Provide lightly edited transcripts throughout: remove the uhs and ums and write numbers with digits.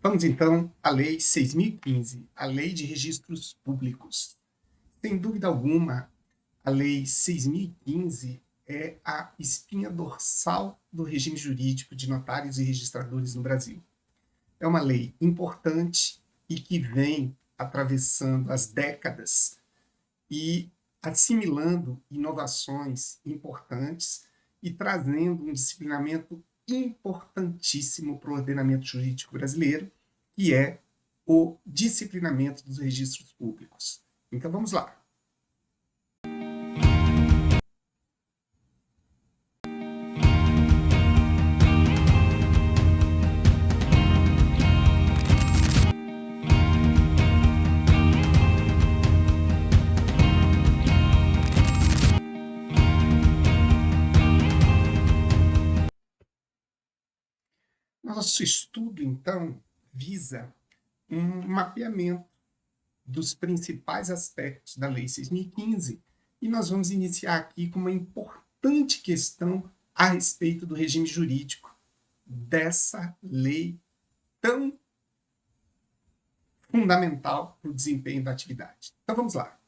Vamos então à Lei 6.015, a Lei de Registros Públicos. Sem dúvida alguma, a Lei 6.015 é a espinha dorsal do regime jurídico de notários e registradores no Brasil. É uma lei importante e que vem atravessando as décadas e assimilando inovações importantes e trazendo um disciplinamento importantíssimo para o ordenamento jurídico brasileiro, que é o disciplinamento dos registros públicos. Então vamos lá. Nosso estudo, então, visa um mapeamento dos principais aspectos da Lei 6.015 e nós vamos iniciar aqui com uma importante questão a respeito do regime jurídico dessa lei tão fundamental para o desempenho da atividade. Então vamos lá.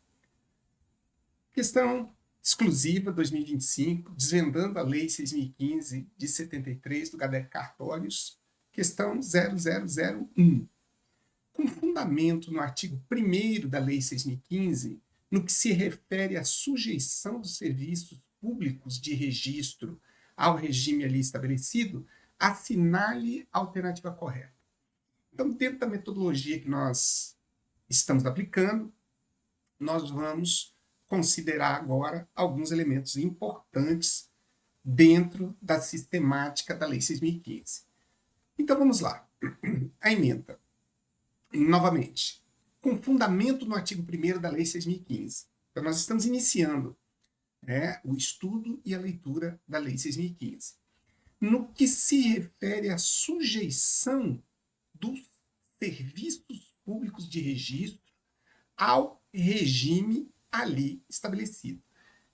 Questão exclusiva 2025, desvendando a Lei 6.015 de 73 do GADEC Cartórios, questão 0001. Com fundamento no artigo 1º da Lei 6.015, no que se refere à sujeição dos serviços públicos de registro ao regime ali estabelecido, assinale a alternativa correta. Então, dentro da metodologia que nós estamos aplicando, nós vamos considerar agora alguns elementos importantes dentro da sistemática da Lei 6.015. Então, vamos lá. A emenda. Novamente, com fundamento no artigo 1º da Lei 6.015. Então, nós estamos iniciando o estudo e a leitura da Lei 6.015. No que se refere à sujeição dos serviços públicos de registro ao regime ali estabelecido.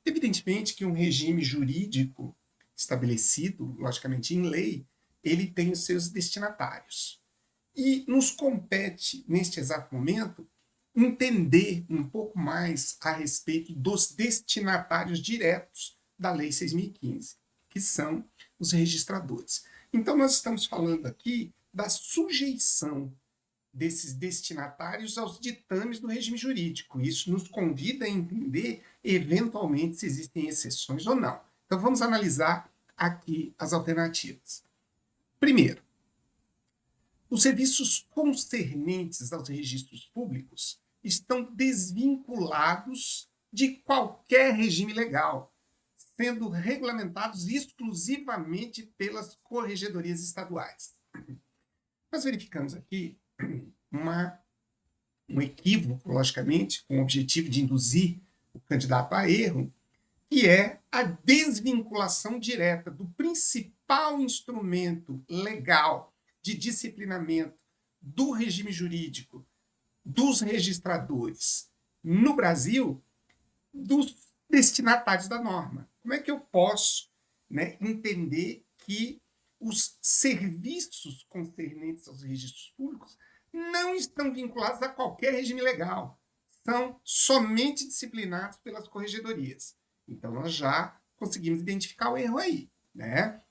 Evidentemente que um regime jurídico estabelecido, logicamente em lei, ele tem os seus destinatários. E nos compete, neste exato momento, entender um pouco mais a respeito dos destinatários diretos da Lei 6.015, que são os registradores. Então, nós estamos falando aqui da sujeição desses destinatários aos ditames do regime jurídico. Isso nos convida a entender, eventualmente, se existem exceções ou não. Então, vamos analisar aqui as alternativas. Primeiro, os serviços concernentes aos registros públicos estão desvinculados de qualquer regime legal, sendo regulamentados exclusivamente pelas corregedorias estaduais. Nós verificamos aqui um equívoco, logicamente, com o objetivo de induzir o candidato a erro, que é a desvinculação direta do principal instrumento legal de disciplinamento do regime jurídico dos registradores no Brasil dos destinatários da norma. Como é que eu posso entender que os serviços concernentes aos registros públicos não estão vinculados a qualquer regime legal, são somente disciplinados pelas corregedorias. Então, nós já conseguimos identificar o erro aí.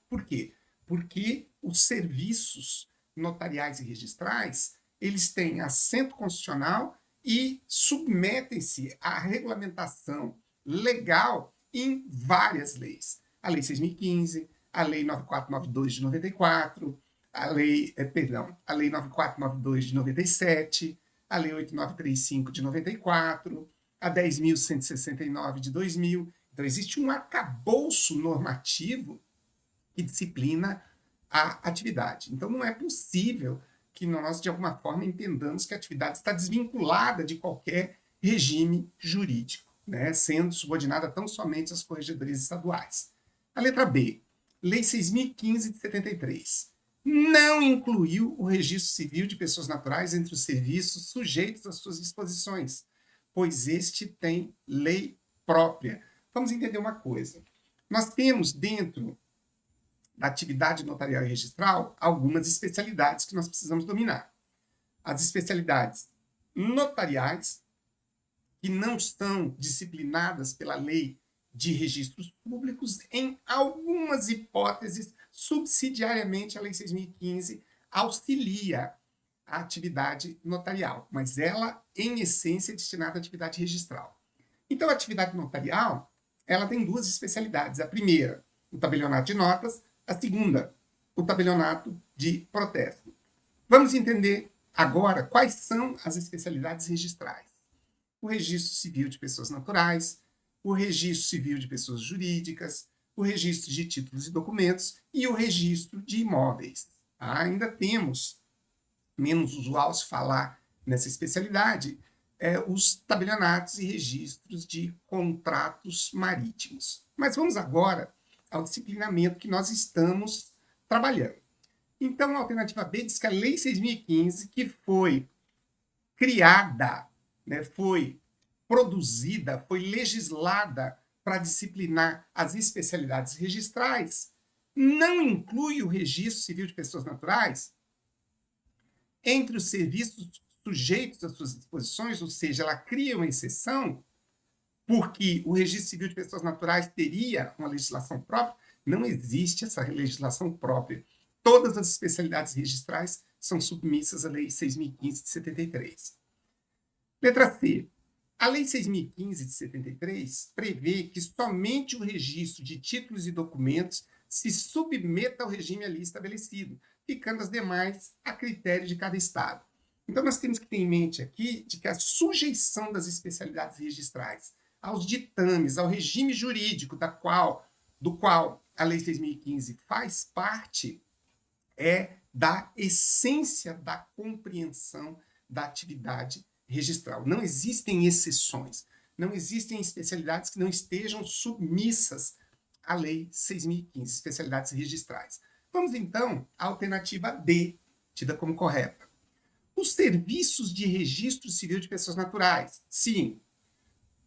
Por quê? Porque os serviços notariais e registrais, eles têm assento constitucional e submetem-se à regulamentação legal em várias leis. A Lei 6.015, a Lei 9492 de 94, a Lei 9492 de 97, a Lei 8935 de 94, a 10.169 de 2000. Então, existe um arcabouço normativo que disciplina a atividade. Então, não é possível que nós, de alguma forma, entendamos que a atividade está desvinculada de qualquer regime jurídico, sendo subordinada tão somente às corregedorias estaduais. A letra B, Lei 6.015 de 73, não incluiu o registro civil de pessoas naturais entre os serviços sujeitos às suas disposições, pois este tem lei própria. Vamos entender uma coisa. Nós temos dentro da atividade notarial e registral algumas especialidades que nós precisamos dominar. as especialidades notariais, que não são disciplinadas pela lei de registros públicos, em algumas hipóteses, subsidiariamente, a Lei 6.015 auxilia a atividade notarial, mas ela, em essência, é destinada à atividade registral. Então, a atividade notarial, ela tem duas especialidades. A primeira, o tabelionato de notas. A segunda, o tabelionato de protesto. Vamos entender agora quais são as especialidades registrais. O registro civil de pessoas naturais, o registro civil de pessoas jurídicas, o registro de títulos e documentos e o registro de imóveis. Ainda temos, menos usual se falar nessa especialidade, os tabelionatos e registros de contratos marítimos. Mas vamos agora ao disciplinamento que nós estamos trabalhando. Então, a alternativa B diz que a Lei 6.015, que foi criada, foi produzida, foi legislada para disciplinar as especialidades registrais, não inclui o registro civil de pessoas naturais entre os serviços sujeitos às suas disposições, ou seja, ela cria uma exceção, porque o registro civil de pessoas naturais teria uma legislação própria. Não existe essa legislação própria. Todas as especialidades registrais são submissas à Lei 6.015 de 73. Letra C. A Lei 6.015 de 73 prevê que somente o registro de títulos e documentos se submeta ao regime ali estabelecido, ficando as demais a critério de cada Estado. Então, nós temos que ter em mente aqui de que a sujeição das especialidades registrais aos ditames, ao regime jurídico do qual a Lei 6.015 faz parte, é da essência da compreensão da atividade registral. Não existem exceções, não existem especialidades que não estejam submissas à Lei 6.015, especialidades registrais. Vamos, então, à alternativa D, tida como correta. Os serviços de registro civil de pessoas naturais, sim.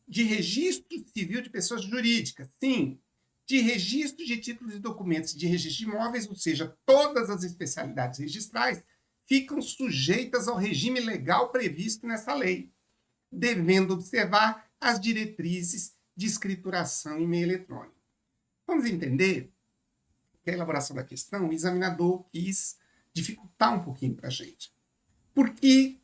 De registro civil de pessoas jurídicas, sim. De registro de títulos e documentos, de registro de imóveis, ou seja, todas as especialidades registrais ficam sujeitas ao regime legal previsto nessa lei, devendo observar as diretrizes de escrituração em meio eletrônico. Vamos entender que a elaboração da questão, o examinador quis dificultar um pouquinho para a gente. Porque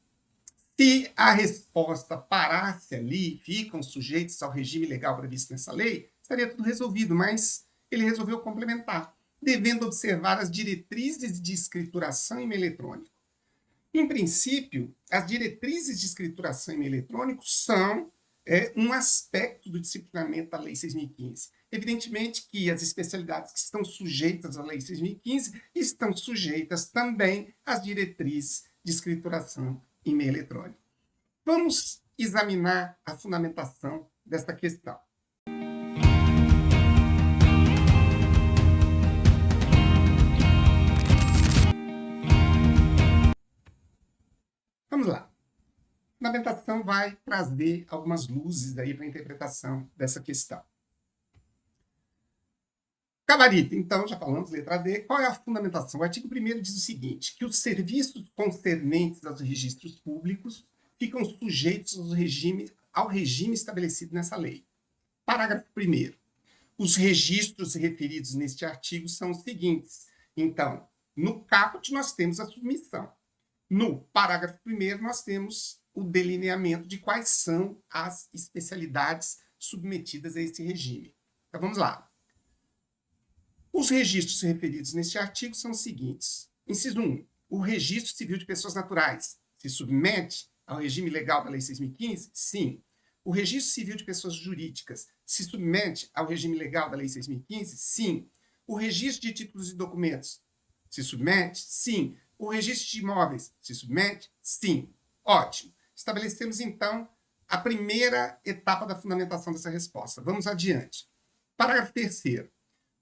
se a resposta parasse ali, ficam sujeitos ao regime legal previsto nessa lei, estaria tudo resolvido, mas ele resolveu complementar, devendo observar as diretrizes de escrituração em meio eletrônico. Em princípio, as diretrizes de escrituração em meio eletrônico são um aspecto do disciplinamento da Lei 6.015. Evidentemente que as especialidades que estão sujeitas à Lei 6.015 estão sujeitas também às diretrizes de escrituração em meio eletrônico. Vamos examinar a fundamentação desta questão. Vamos lá. A fundamentação vai trazer algumas luzes aí para a interpretação dessa questão. Gabarito, então, já falamos, letra D. Qual é a fundamentação? O artigo 1º diz o seguinte, que os serviços concernentes aos registros públicos ficam sujeitos ao regime estabelecido nessa lei. Parágrafo 1º. Os registros referidos neste artigo são os seguintes. Então, no caput nós temos a submissão. No parágrafo 1º nós temos o delineamento de quais são as especialidades submetidas a esse regime. Então, vamos lá. Os registros referidos neste artigo são os seguintes. Inciso 1. O registro civil de pessoas naturais se submete ao regime legal da Lei 6.015? Sim. O registro civil de pessoas jurídicas se submete ao regime legal da Lei 6.015? Sim. O registro de títulos e documentos se submete? Sim. O registro de imóveis se submete? Sim. Ótimo. Estabelecemos, então, a primeira etapa da fundamentação dessa resposta. Vamos adiante. Parágrafo 3º.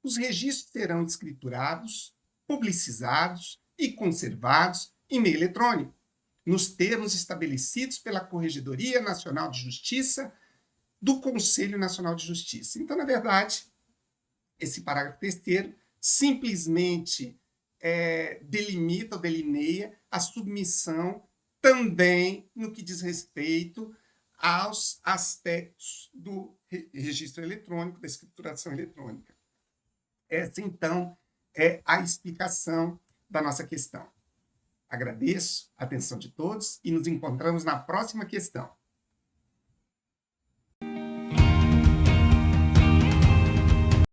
Os registros serão escriturados, publicizados e conservados em meio eletrônico, nos termos estabelecidos pela Corregedoria Nacional de Justiça do Conselho Nacional de Justiça. Então, na verdade, esse parágrafo 3º simplesmente delimita ou delineia a submissão também no que diz respeito aos aspectos do registro eletrônico, da escrituração eletrônica. Essa, então, é a explicação da nossa questão. Agradeço a atenção de todos e nos encontramos na próxima questão.